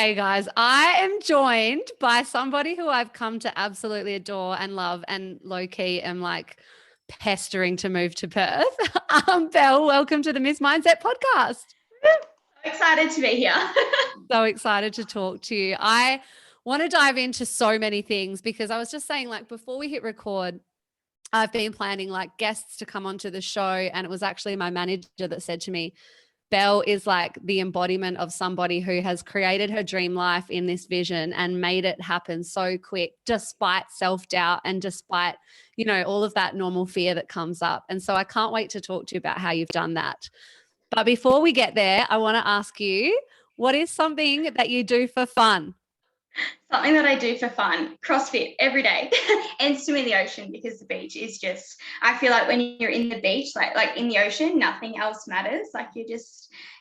Okay, guys, I am joined by somebody who I've come to absolutely adore and love, and low key am like pestering to move to Perth. Belle, welcome to the Miss Mindset podcast. Excited to be here. So excited to talk to you. I want to dive into so many things because I was just saying, like, before we hit record, I've been planning like guests to come onto the show, and it was actually my manager that said to me, Belle is like the embodiment of somebody who has created her dream life in this vision and made it happen so quick, despite self-doubt and despite, all of that normal fear that comes up. And so I can't wait to talk to you about how you've done that. But before we get there, I want to ask you, what is something that you do for fun? Something that I do for fun, CrossFit every day and swim in the ocean, because the beach is just, I feel like when you're in the beach, like in the ocean, nothing else matters. Like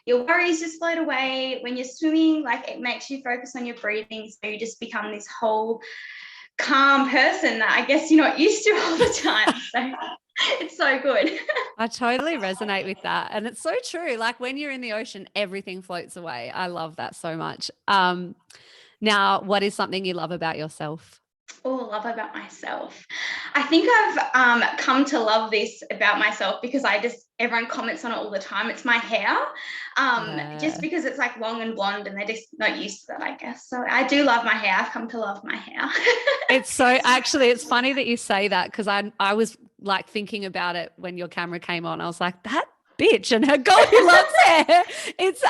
your worries just float away. When you're swimming, like it makes you focus on your breathing. So you just become this whole calm person that I guess you're not used to all the time. So it's so good. I totally resonate with that. And it's so true. Like when you're in the ocean, everything floats away. I love that so much. Now, what is something you love about yourself? Oh, love about myself. I think I've come to love this about myself because everyone comments on it all the time. It's my hair, just because it's like long and blonde and they're just not used to that, I guess. So I do love my hair. I've come to love my hair. It's funny that you say that, because I was like thinking about it when your camera came on. I was like, that bitch and her Goldilocks hair.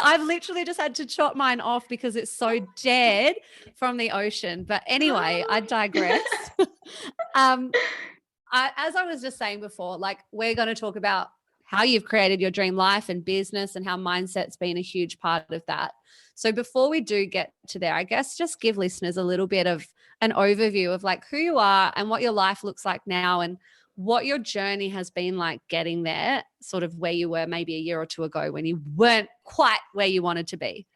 I've literally just had to chop mine off because it's so dead from the ocean. But anyway, I digress. As I was just saying before, like we're going to talk about how you've created your dream life and business and how mindset's been a huge part of that. So before we do get to there, I guess just give listeners a little bit of an overview of like who you are and what your life looks like now, and what your journey has been like getting there, sort of where you were maybe a year or two ago when you weren't quite where you wanted to be.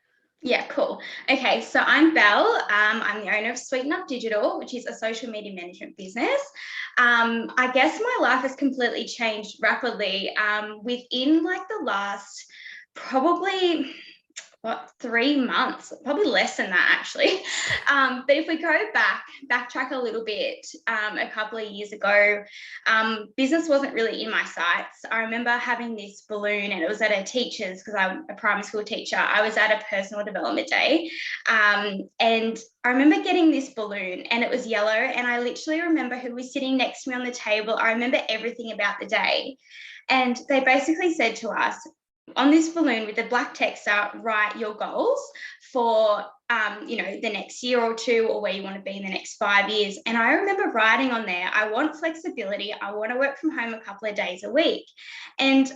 Yeah, cool. Okay, so I'm Belle. I'm the owner of Sweeten Up Digital, which is a social media management business. I guess my life has completely changed rapidly within like the last probably 3 months, probably less than that actually. But if we go backtrack a little bit, a couple of years ago, business wasn't really in my sights. I remember having this balloon, and it was at a teacher's, because I'm a primary school teacher. I was at a personal development day, and I remember getting this balloon, and it was yellow, and I literally remember who was sitting next to me on the table. I remember everything about the day. And they basically said to us, on this balloon with the black text out, write your goals for the next year or two, or where you want to be in the next 5 years. And I remember writing on there, I want flexibility, I want to work from home a couple of days a week. And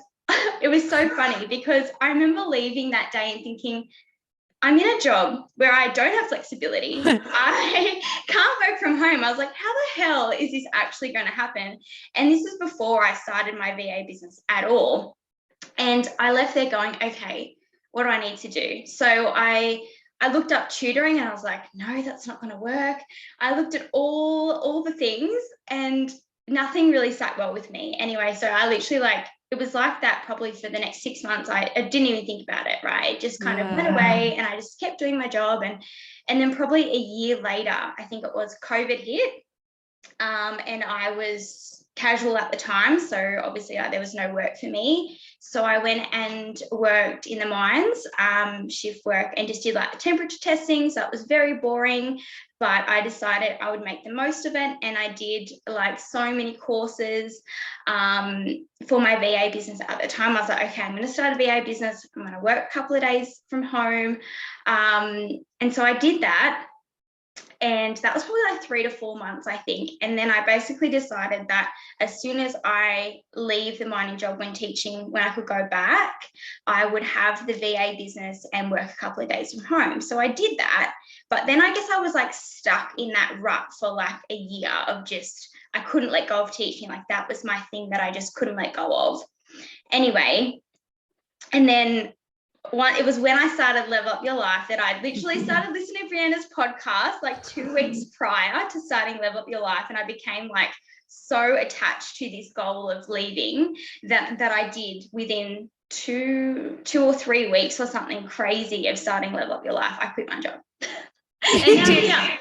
it was so funny because I remember leaving that day and thinking, I'm in a job where I don't have flexibility. I can't work from home. I was like, how the hell is this actually going to happen? And this is before I started my VA business at all. And I left there going, okay, what do I need to do? So I looked up tutoring, and I was like, no, that's not going to work. I looked at all the things, and nothing really sat well with me. Anyway, so I literally it was like that probably for the next 6 months. I didn't even think about it, right? It just kind of went away, and I just kept doing my job. And then probably a year later, I think it was, COVID hit. And I was casual at the time, so obviously there was no work for me. So I went and worked in the mines, shift work, and just did like the temperature testing. So it was very boring, but I decided I would make the most of it. And I did like so many courses for my VA business at the time. I was like, okay, I'm going to start a VA business. I'm going to work a couple of days from home. And so I did that. And that was probably like 3 to 4 months, I think. And then I basically decided that as soon as I leave the mining job when teaching, when I could go back, I would have the VA business and work a couple of days from home. So I did that. But then I guess I was like stuck in that rut for like a year of just, I couldn't let go of teaching. Like that was my thing that I just couldn't let go of. Anyway, and then it was when I started Level Up Your Life that I literally started listening to Brianna's podcast like 2 weeks prior to starting Level Up Your Life. And I became like so attached to this goal of leaving that I did within two or 3 weeks or something crazy of starting Level Up Your Life. I quit my job. And You now I'm did. here.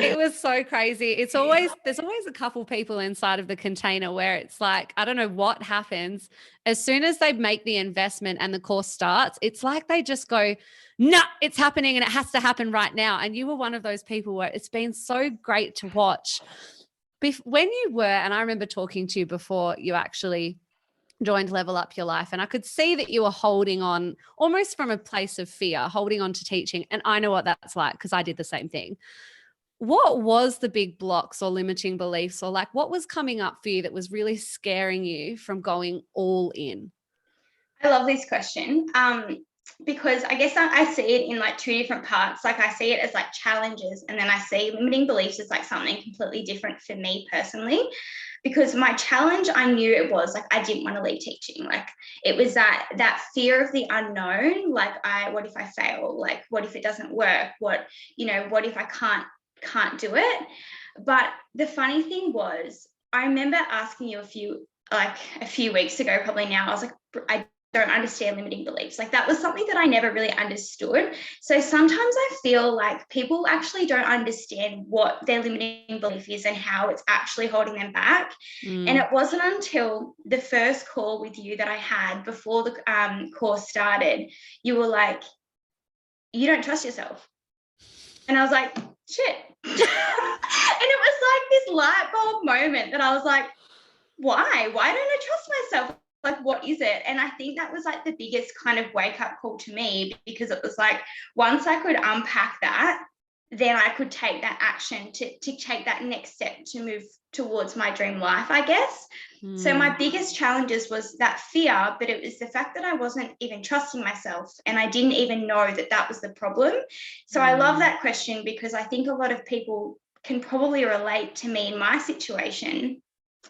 It was so crazy. There's always a couple people inside of the container where it's like, I don't know what happens. As soon as they make the investment and the course starts, it's like they just go, no, it's happening and it has to happen right now. And you were one of those people where it's been so great to watch. When you were, and I remember talking to you before you actually joined Level Up Your Life, and I could see that you were holding on almost from a place of fear, holding on to teaching. And I know what that's like because I did the same thing. What was the big blocks or limiting beliefs, or like what was coming up for you that was really scaring you from going all in? I love this question. Because I guess I see it in like two different parts. Like I see it as like challenges, and then I see limiting beliefs as like something completely different for me personally. Because my challenge, I knew it was like I didn't want to leave teaching. Like it was that fear of the unknown. Like what if I fail? Like what if it doesn't work? What if I can't do it? But the funny thing was, I remember asking you a few weeks ago, probably now, I was like, I don't understand limiting beliefs. Like that was something that I never really understood. So sometimes I feel like people actually don't understand what their limiting belief is and how it's actually holding them back. And it wasn't until the first call with you that I had before the course started, you were like, you don't trust yourself. And I was like, shit. And it was like this light bulb moment that I was like, why don't I trust myself? Like what is it? And I think that was like the biggest kind of wake up call to me, because it was like once I could unpack that, then I could take that action to take that next step to move towards my dream life, I guess. So my biggest challenges was that fear, but it was the fact that I wasn't even trusting myself, and I didn't even know that that was the problem. So I love that question, because I think a lot of people can probably relate to me in my situation,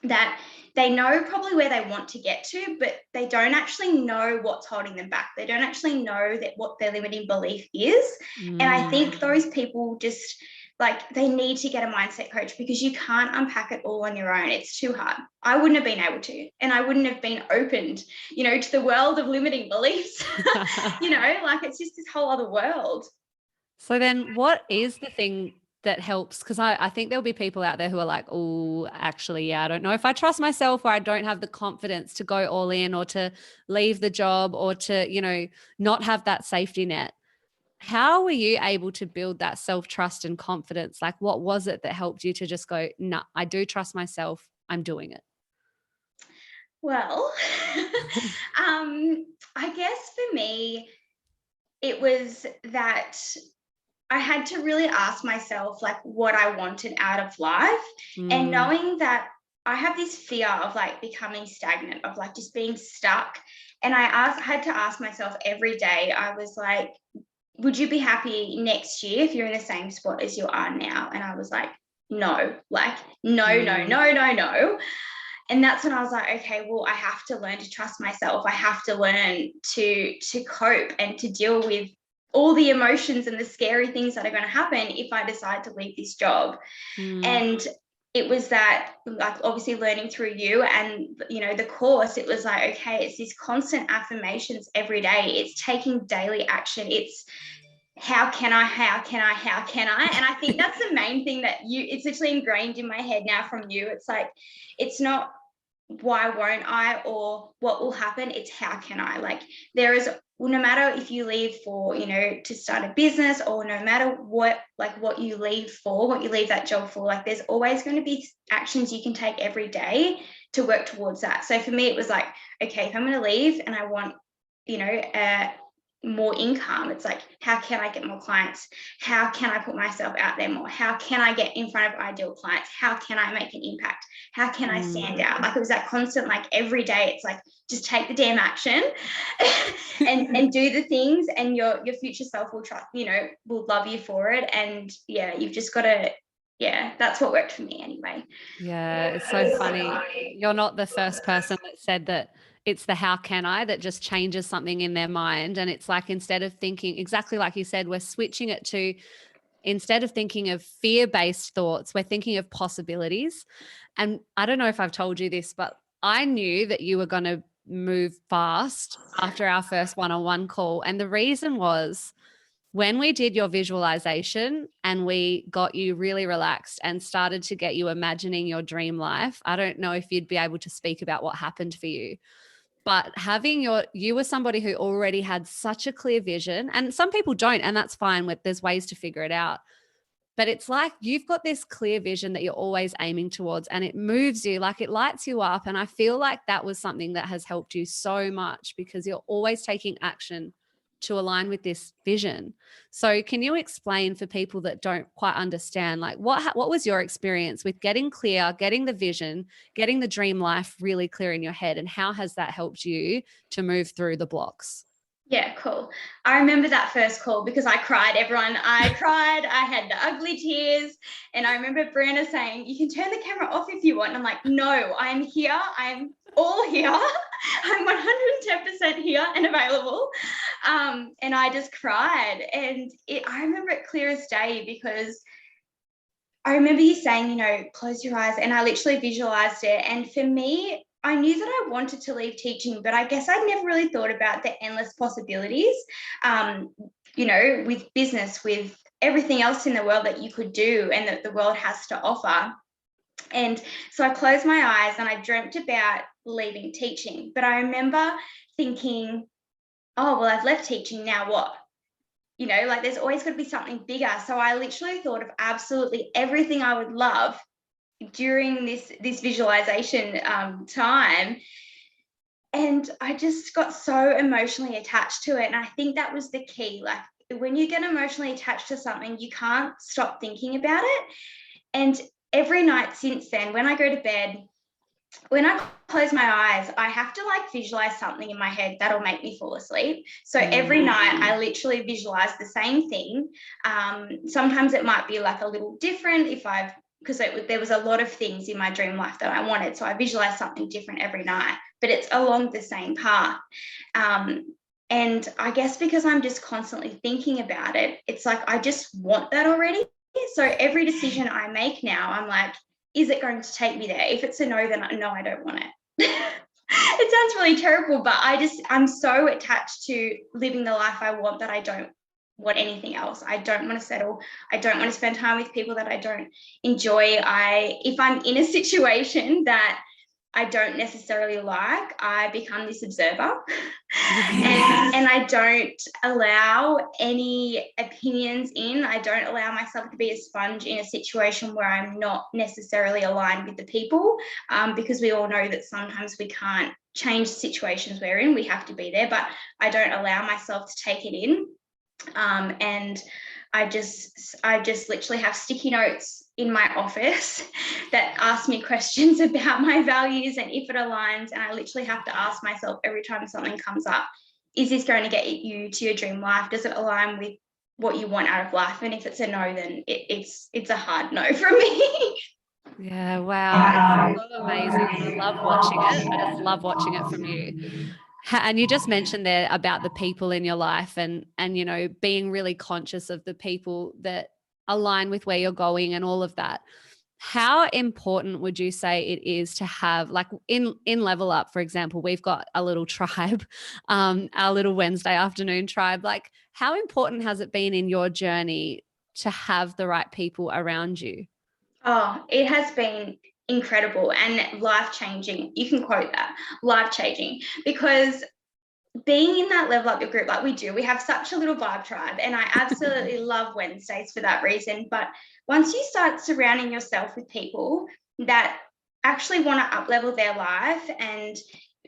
that they know probably where they want to get to, but they don't actually know what's holding them back. They don't actually know that what their limiting belief is. And I think those people just like, they need to get a mindset coach, because you can't unpack it all on your own. It's too hard. I wouldn't have been able to, and I wouldn't have been opened, to the world of limiting beliefs. Like it's just this whole other world. So then what is the thing that helps? Because I think there'll be people out there who are like, oh, actually, yeah, I don't know if I trust myself, or I don't have the confidence to go all in, or to leave the job, or to, not have that safety net. How were you able to build that self-trust and confidence? Like, what was it that helped you to just go, nah, I do trust myself, I'm doing it? Well, I guess for me, it was that I had to really ask myself like what I wanted out of life, and knowing that I have this fear of like becoming stagnant, of like just being stuck. And I had to ask myself every day, I was like, would you be happy next year if you're in the same spot as you are now? And I was like, no, like, no, no, no, no, no. And that's when I was like, okay, well, I have to learn to trust myself. I have to learn to cope and to deal with all the emotions and the scary things that are going to happen if I decide to leave this job. And it was that, like, obviously learning through you and, the course, it was like, okay, it's these constant affirmations every day. It's taking daily action. It's how can I? And I think that's the main thing that it's literally ingrained in my head now from you. It's like, it's not why won't I or what will happen, it's how can I. Like there is, no matter if you leave for, to start a business, or no matter what you leave for, what you leave that job for, like there's always going to be actions you can take every day to work towards that. So for me, it was like, okay, if I'm going to leave and I want, more income, it's like, how can I get more clients? How can I put myself out there more? How can I get in front of ideal clients? How can I make an impact? How can I stand out? Like it was that constant, like every day, it's like, just take the damn action and do the things, and your future self will trust, will love you for it. And yeah, you've just got to, yeah, that's what worked for me anyway. Yeah, it's so funny. You're not the first person that said that it's the how can I that just changes something in their mind. And it's like, instead of thinking exactly like you said, we're switching it to, instead of thinking of fear-based thoughts, we're thinking of possibilities. And I don't know if I've told you this, but I knew that you were going to move fast after our first one-on-one call. And the reason was, when we did your visualization and we got you really relaxed and started to get you imagining your dream life, I don't know if you'd be able to speak about what happened for you, but you were somebody who already had such a clear vision, and some people don't, and that's fine. There's ways to figure it out. But it's like you've got this clear vision that you're always aiming towards, and it moves you, like it lights you up. And I feel like that was something that has helped you so much because you're always taking action to align with this vision. So can you explain for people that don't quite understand, like what was your experience with getting clear, getting the vision, getting the dream life really clear in your head, and how has that helped you to move through the blocks? Yeah, cool. I remember that first call because I cried, everyone. I cried. I had the ugly tears. And I remember Brianna saying, you can turn the camera off if you want. And I'm like, no, I'm here. I'm all here. I'm 110% here and available. And I just cried. And I remember it clear as day because I remember you saying, you know, close your eyes. And I literally visualized it. And for me, I knew that I wanted to leave teaching, but I guess I'd never really thought about the endless possibilities, you know, with business, with everything else in the world that you could do and that the world has to offer. And so I closed my eyes and I dreamt about leaving teaching. But I remember thinking, oh, well, I've left teaching, now what? You know, like there's always got to be something bigger. So I literally thought of absolutely everything I would love during this visualization time, and I just got so emotionally attached to it. And I think that was the key. Like when you get emotionally attached to something, you can't stop thinking about it. And every night since then, when I go to bed, when I close my eyes, I have to like visualize something in my head that'll make me fall asleep. So every night I literally visualize the same thing. Sometimes it might be like a little different because there was a lot of things in my dream life that I wanted. So I visualize something different every night, but it's along the same path. And I guess because I'm just constantly thinking about it, it's like I just want that already. So every decision I make now, I'm like, is it going to take me there? If it's a no, then no, I don't want it. It sounds really terrible, but I'm so attached to living the life I want that I don't want anything else. I don't want to settle. I don't want to spend time with people that I don't enjoy. If I'm in a situation that I don't necessarily like, I become this observer and I don't allow any opinions in. I don't allow myself to be a sponge in a situation where I'm not necessarily aligned with the people, because we all know that sometimes we can't change the situations we're in. We have to be there, but I don't allow myself to take it in. And I just literally have sticky notes in my office that ask me questions about my values and if it aligns. And I literally have to ask myself every time something comes up, is this going to get you to your dream life? Does it align with what you want out of life? And if it's a no, then it's a hard no from me. Yeah, wow. It's so amazing. I love watching it. I just love watching it from you. And you just mentioned there about the people in your life and you know, being really conscious of the people that align with where you're going and all of that. How important would you say it is to have, like in Level Up, for example, we've got a little tribe, our little Wednesday afternoon tribe. Like, how important has it been in your journey to have the right people around you? Oh, it has been incredible and life-changing. You can quote that, life-changing, because being in that Level Up Your group, like we have such a little vibe tribe, and I absolutely love Wednesdays for that reason. But once you start surrounding yourself with people that actually want to up-level their life and,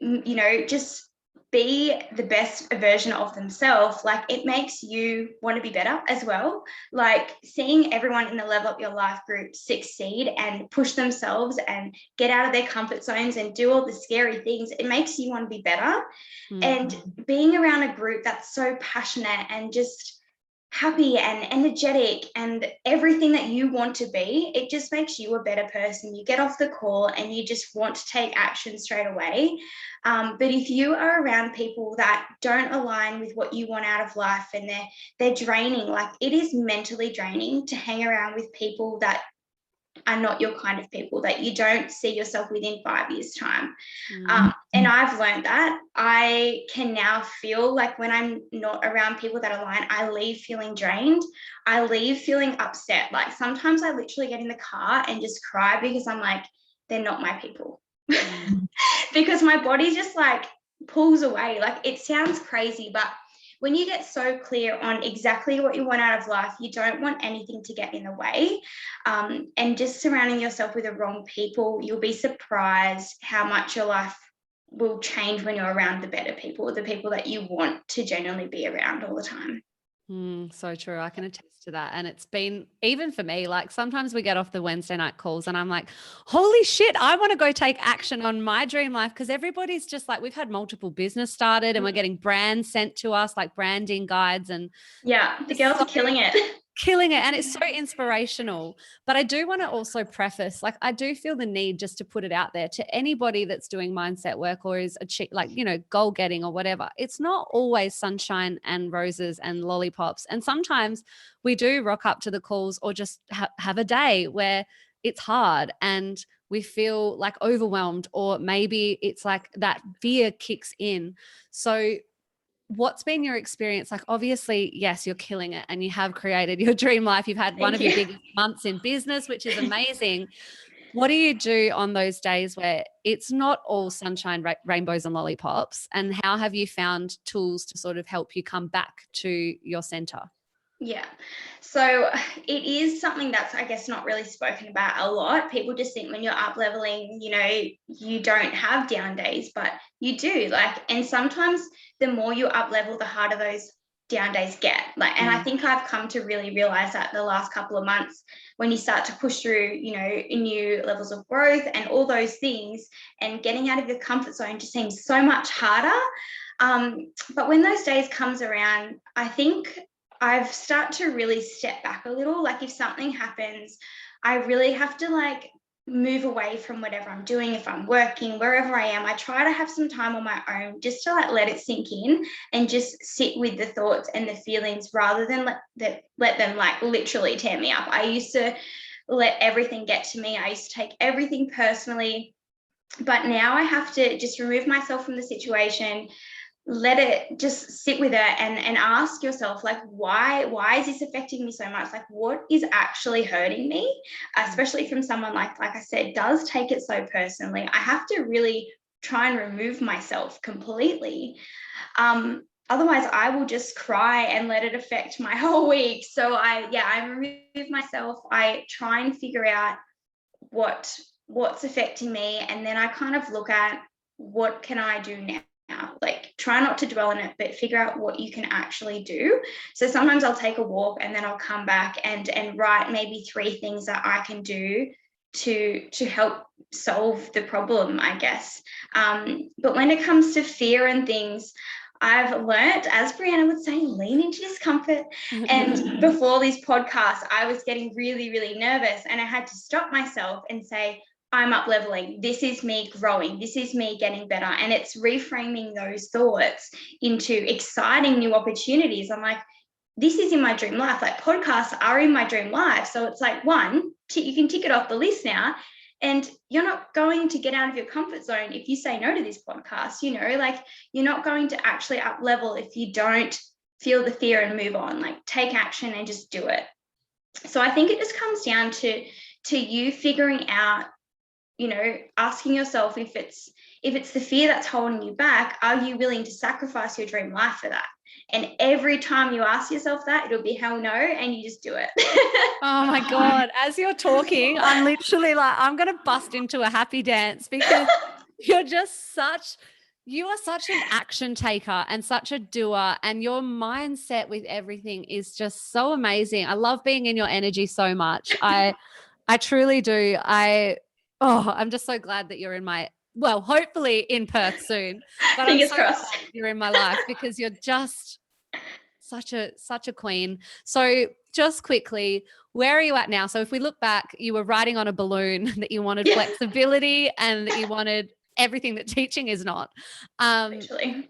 you know, just be the best version of themselves, like it makes you want to be better as well. Like seeing everyone in the Level Up Your Life group succeed and push themselves and get out of their comfort zones and do all the scary things, it makes you want to be better. And being around a group that's so passionate and just happy and energetic and everything that you want to be, it just makes you a better person. You get off the call and you just want to take action straight away. But if you are around people that don't align with what you want out of life and they're draining, like it is mentally draining to hang around with people that are not your kind of people, that you don't see yourself within 5 years' time. And I've learned that I can now feel like when I'm not around people that align, I leave feeling drained. I leave feeling upset. Like sometimes I literally get in the car and just cry because I'm like, they're not my people. Mm. Because my body just like pulls away. Like it sounds crazy, but when you get so clear on exactly what you want out of life, you don't want anything to get in the way. And just surrounding yourself with the wrong people, you'll be surprised how much your life will change when you're around the better people, the people that you want to genuinely be around all the time. So true. I can attest to that. And it's been, even for me, like sometimes we get off the Wednesday night calls and I'm like, holy shit, I want to go take action on my dream life. Because everybody's just like, we've had multiple business started and we're getting brands sent to us, like branding guides, and Yeah, the girls are killing it. killing it, and it's so inspirational. But I do want to also preface, like, I do feel the need just to put it out there to anybody that's doing mindset work or is like, goal getting or whatever. It's not always sunshine and roses and lollipops, and sometimes we do rock up to the calls or just have a day where it's hard and we feel like overwhelmed, or maybe it's like that fear kicks in. So what's been your experience? Like, obviously, yes, you're killing it and you have created your dream life. You've had one of your biggest months in business, which is amazing. What do you do on those days where it's not all sunshine, rainbows and lollipops? And how have you found tools to sort of help you come back to your center? Yeah. So it is something that's, I guess, not really spoken about a lot. People just think when you're up leveling, you don't have down days, but you do. Like, and sometimes the more you up level, the harder those down days get. Like, and I think I've come to really realize that the last couple of months, when you start to push through, new levels of growth and all those things, and getting out of your comfort zone just seems so much harder. But when those days comes around, I think I've started to really step back a little. Like if something happens, I really have to like move away from whatever I'm doing. If I'm working, wherever I am, I try to have some time on my own just to like let it sink in and just sit with the thoughts and the feelings rather than let them like literally tear me up. I used to let everything get to me. I used to take everything personally. But now I have to just remove myself from the situation, let it just sit with it, and ask yourself, like, why is this affecting me so much? Like, what is actually hurting me? Especially from someone like I said, does take it so personally. I have to really try and remove myself completely. Otherwise I will just cry and let it affect my whole week. So I remove myself. I try and figure out what's affecting me, and then I kind of look at what can I do now. Like try not to dwell on it, but figure out what you can actually do. So sometimes I'll take a walk and then I'll come back and write maybe 3 things that I can do to help solve the problem, I guess. But when it comes to fear and things, I've learned, as Brianna would say, lean into discomfort. And before these podcasts, I was getting really, really nervous, and I had to stop myself and say, I'm up leveling. This is me growing. This is me getting better. And it's reframing those thoughts into exciting new opportunities. I'm like, this is in my dream life. Like podcasts are in my dream life. So it's like, one, you can tick it off the list now. And you're not going to get out of your comfort zone if you say no to this podcast, like you're not going to actually up level if you don't feel the fear and move on. Like take action and just do it. So I think it just comes down to you figuring out, asking yourself, if it's the fear that's holding you back, are you willing to sacrifice your dream life for that? And every time you ask yourself that, it'll be hell no, and you just do it. Oh my God. As you're talking, I'm literally like, I'm going to bust into a happy dance because you are such an action taker and such a doer, and your mindset with everything is just so amazing. I love being in your energy so much. I truly do. I'm just so glad that you're hopefully in Perth soon, but Fingers I'm so crossed. glad you're in my life because you're just such a queen. So just quickly, where are you at now? So if we look back, you were riding on a balloon that you wanted flexibility and that you wanted everything that teaching is not. Actually.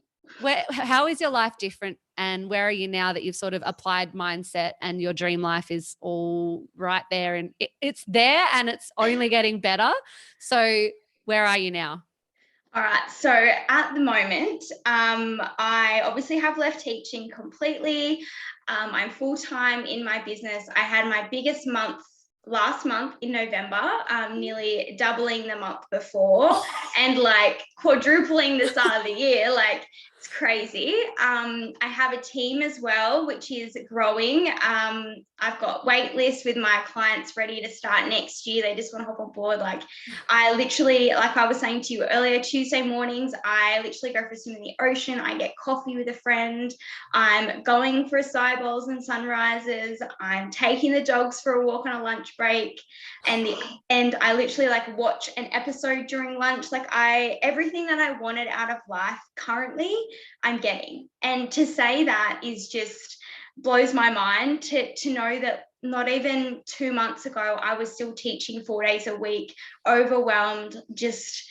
How is your life different, and where are you now that you've sort of applied mindset and your dream life is all right there, and it's there and it's only getting better? So where are you now? All right. So at the moment, I obviously have left teaching completely. I'm full time in my business. I had my biggest month last month in November, nearly doubling the month before and like quadrupling the start of the year. Like it's crazy. I have a team as well, which is growing. I've got wait lists with my clients ready to start next year. They just want to hop on board. Like I literally, like I was saying to you earlier, Tuesday mornings, I literally go for a swim in the ocean. I get coffee with a friend. I'm going for acai bowls and sunrises. I'm taking the dogs for a walk on a lunch break. And I literally like watch an episode during lunch. Like everything that I wanted out of life currently, I'm getting. And to say that is just blows my mind to know that not even 2 months ago, I was still teaching 4 days a week, overwhelmed, just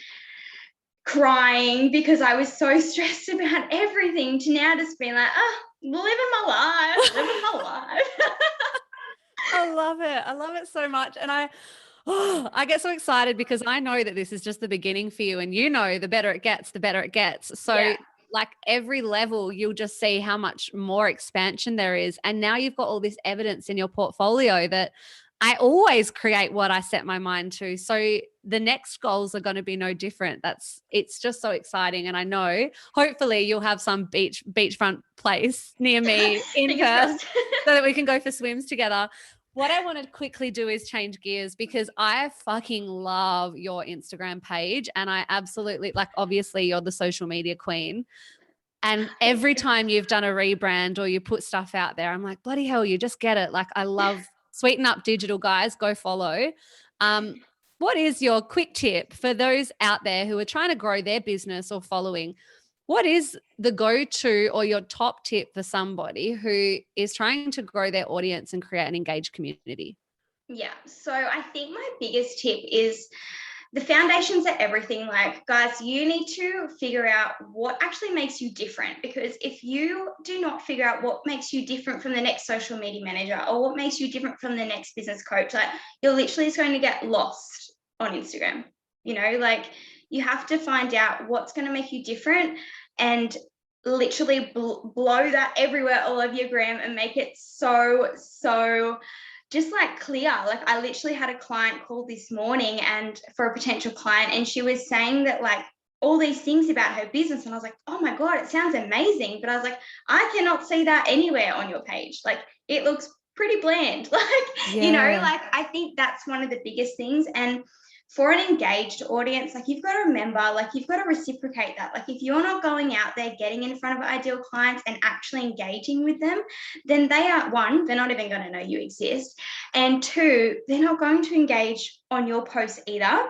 crying because I was so stressed about everything, to now just being like, living my life. I love it. I love it so much. And I get so excited because I know that this is just the beginning for you. And you know, the better it gets, the better it gets. So Yeah. like every level, you'll just see how much more expansion there is. And now you've got all this evidence in your portfolio that I always create what I set my mind to. So the next goals are going to be no different. It's just so exciting. And I know hopefully you'll have some beachfront place near me in Perth so that we can go for swims together. What I want to quickly do is change gears because I fucking love your Instagram page. And I absolutely, like, obviously you're the social media queen. And every time you've done a rebrand or you put stuff out there, I'm like, bloody hell, you just get it. Like, I love Sweeten Up Digital, guys. Go follow. What is your quick tip for those out there who are trying to grow their business or following? What is the go-to or your top tip for somebody who is trying to grow their audience and create an engaged community? Yeah. So I think my biggest tip is the foundations are everything. Like, guys, you need to figure out what actually makes you different, because if you do not figure out what makes you different from the next social media manager or what makes you different from the next business coach, like you're literally just going to get lost on Instagram. Like you have to find out what's going to make you different and literally blow that everywhere all over your gram and make it so just like clear. Like I literally had a client call this morning and for a potential client, and she was saying that like all these things about her business, and I was like, oh my God, it sounds amazing, but I was like, I cannot see that anywhere on your page. Like it looks pretty bland. Like like I think that's one of the biggest things. And for an engaged audience, like you've got to remember, like you've got to reciprocate that. Like if you're not going out there getting in front of ideal clients and actually engaging with them, then they are, one, they're not even going to know you exist, and two, they're not going to engage on your posts either.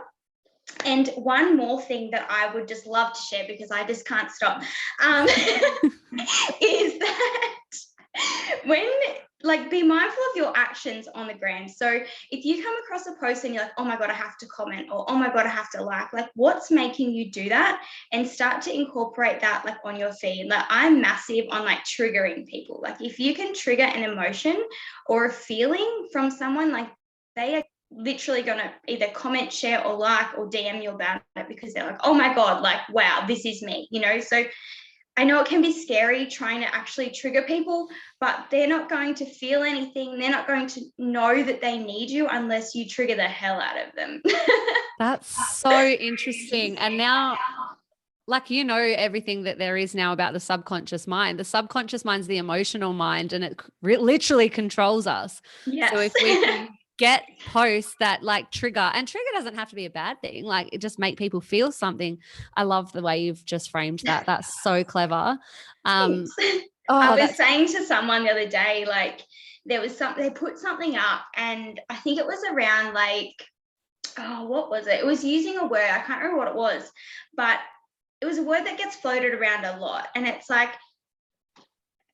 And one more thing that I would just love to share, because I just can't stop, is that when be mindful of your actions on the gram. So if you come across a post and you're like, oh my God, I have to comment, or oh my God, I have to like what's making you do that, and start to incorporate that like on your feed. Like I'm massive on like triggering people. Like if you can trigger an emotion or a feeling from someone, like they are literally going to either comment, share, or like, or DM you about it, because they're like, oh my God, like, wow, this is me, So I know it can be scary trying to actually trigger people, but they're not going to feel anything. They're not going to know that they need you unless you trigger the hell out of them. That's so interesting. And now, like, everything that there is now about the subconscious mind. The subconscious mind's the emotional mind, and it literally controls us. Yes. So if we can get posts that like trigger, and trigger doesn't have to be a bad thing, like it just make people feel something. I love the way you've just framed that. That's so clever. I was saying to someone the other day, like there was they put something up, and I think it was around like, what was it? It was using a word, I can't remember what it was, but it was a word that gets floated around a lot, and it's like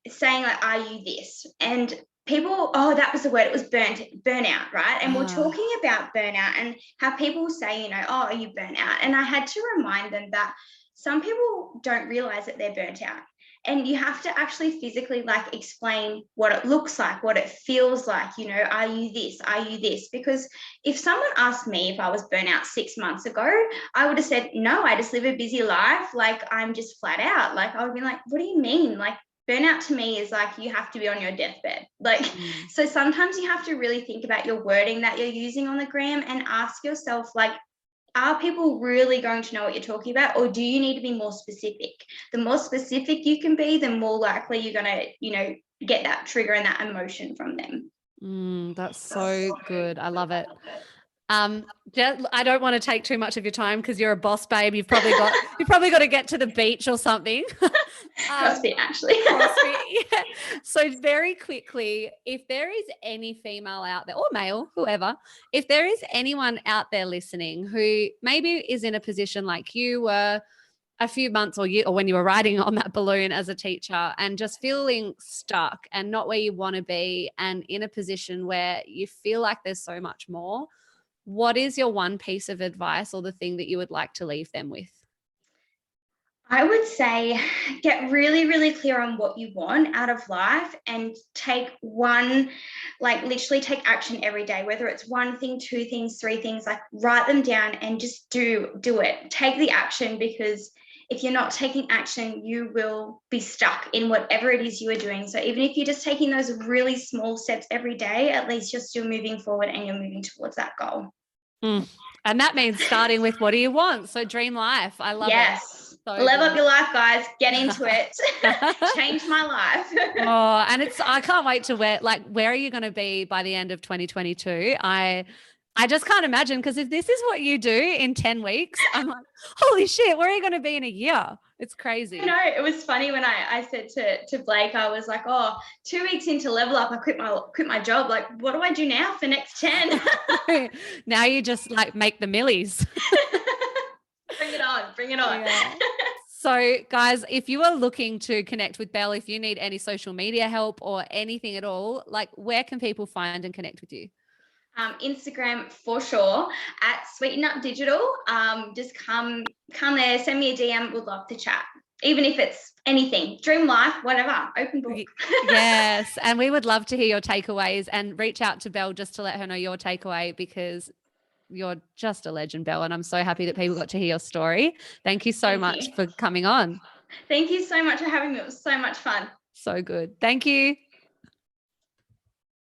saying like, are you this? And people, that was the word, it was burnout, right? And we're talking about burnout and how people say, oh, are you burnt out? And I had to remind them that some people don't realize that they're burnt out. And you have to actually physically like explain what it looks like, what it feels like, you know, are you this, are you this? Because if someone asked me if I was burnt out 6 months ago, I would have said, no, I just live a busy life. Like I'm just flat out. Like I would be like, what do you mean? Like burnout to me is like you have to be on your deathbed. Like, so sometimes you have to really think about your wording that you're using on the gram and ask yourself, like, are people really going to know what you're talking about, or do you need to be more specific? The more specific you can be, the more likely you're going to, you know, get that trigger and that emotion from them. That's so good. I love it. I don't want to take too much of your time because you're a boss, babe. You've probably got to get to the beach or something. CrossFit, actually. CrossFit. Yeah. So very quickly, if there is any female out there or male, whoever, if there is anyone out there listening who maybe is in a position like you were a few months or when you were riding on that balloon as a teacher and just feeling stuck and not where you want to be and in a position where you feel like there's so much more, what is your one piece of advice or the thing that you would like to leave them with? I would say get really, really clear on what you want out of life and take one, like literally take action every day, whether it's one thing, two things, three things, like write them down and just do it. Take the action, because if you're not taking action, you will be stuck in whatever it is you are doing. So even if you're just taking those really small steps every day, at least you're still moving forward and you're moving towards that goal. And that means starting with what do you want? So dream life. I love it. So level up your life, guys. Get into it. Change my life. And I can't wait to where are you going to be by the end of 2022? I just can't imagine, because if this is what you do in 10 weeks, I'm like, holy shit, where are you going to be in a year? It's crazy. I know, it was funny when I said to Blake, I was like, 2 weeks into Level Up, I quit my job. Like, what do I do now for next 10? Now you just like make the millies. Bring it on. Yeah. So guys, if you are looking to connect with Belle, if you need any social media help or anything at all, like where can people find and connect with you? Instagram for sure at Sweeten Up Digital. Just come there, send me a DM. Would love to chat, even if it's anything, dream life, whatever, open book. Yes, and we would love to hear your takeaways, and reach out to Belle just to let her know your takeaway, because you're just a legend, Belle, and I'm so happy that people got to hear your story. Thank you so much for coming on. Thank you so much for having me. It was so much fun. So good. Thank you.